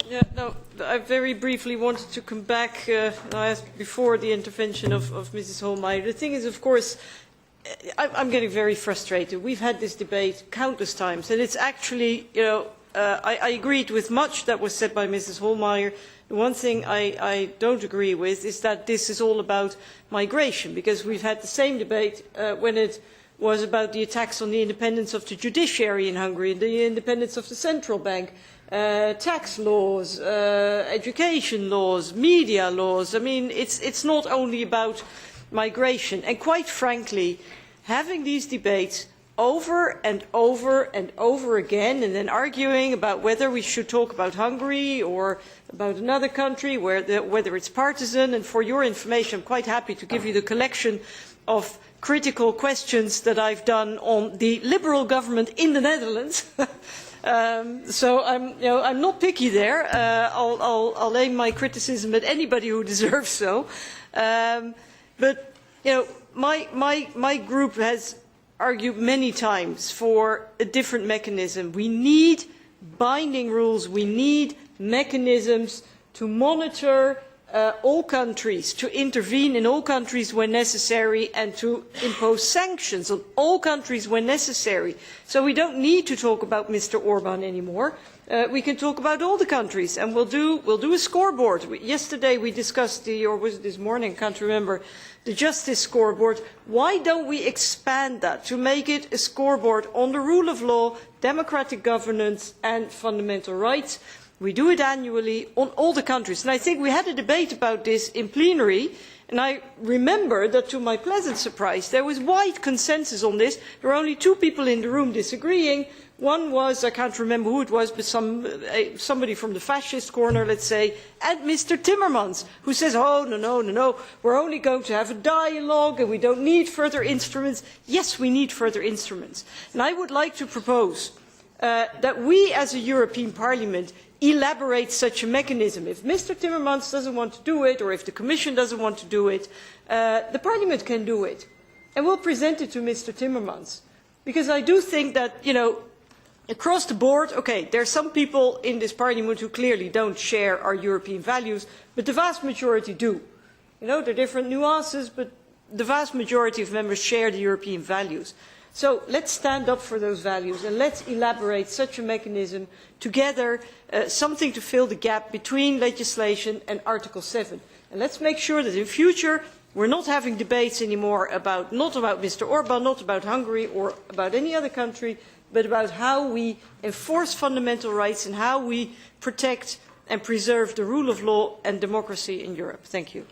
Yeah, no, I very briefly wanted to come back before the intervention of Mrs. Hohlmeier. The thing is, of course, I'm getting very frustrated. We've had this debate countless times, and it's actually, I agreed with much that was said by Mrs. Hohlmeier. The one thing I don't agree with is that this is all about migration, because we've had the same debate when it was about the attacks on the independence of the judiciary in Hungary, the independence of the central bank, tax laws, education laws, media laws. I mean, it's not only about migration. And quite frankly, having these debates over and over and over again, and then arguing about whether we should talk about Hungary or about another country, whether it's partisan, and for your information, I'm quite happy to give you the collection of critical questions that I've done on the liberal government in the Netherlands. So I'm not picky there. I'll aim my criticism at anybody who deserves so. But my group has argued many times for a different mechanism. We need binding rules. We need mechanisms to monitor all countries, to intervene in all countries when necessary, and to impose sanctions on all countries when necessary. So we don't need to talk about Mr. Orban anymore. We can talk about all the countries, and we'll do a scoreboard. Yesterday we discussed or was it this morning, I can't remember, the justice scoreboard. Why don't we expand that to make it a scoreboard on the rule of law, democratic governance and fundamental rights? We do it annually on all the countries. And I think we had a debate about this in plenary, and I remember that, to my pleasant surprise, there was wide consensus on this. There were only two people in the room disagreeing. One was, I can't remember who it was, but somebody from the fascist corner, let's say, and Mr. Timmermans, who says, oh, no, we're only going to have a dialogue and we don't need further instruments. Yes, we need further instruments. And I would like to propose that we, as a European Parliament, elaborate such a mechanism. If Mr. Timmermans doesn't want to do it, or if the Commission doesn't want to do it, the Parliament can do it. And we'll present it to Mr. Timmermans. Because I do think that, across the board, okay, there are some people in this Parliament who clearly don't share our European values, but the vast majority do. There are different nuances, but the vast majority of members share the European values. So let's stand up for those values, and let's elaborate such a mechanism together, something to fill the gap between legislation and Article 7. And let's make sure that in future we're not having debates anymore not about Mr. Orban, not about Hungary or about any other country, but about how we enforce fundamental rights and how we protect and preserve the rule of law and democracy in Europe. Thank you.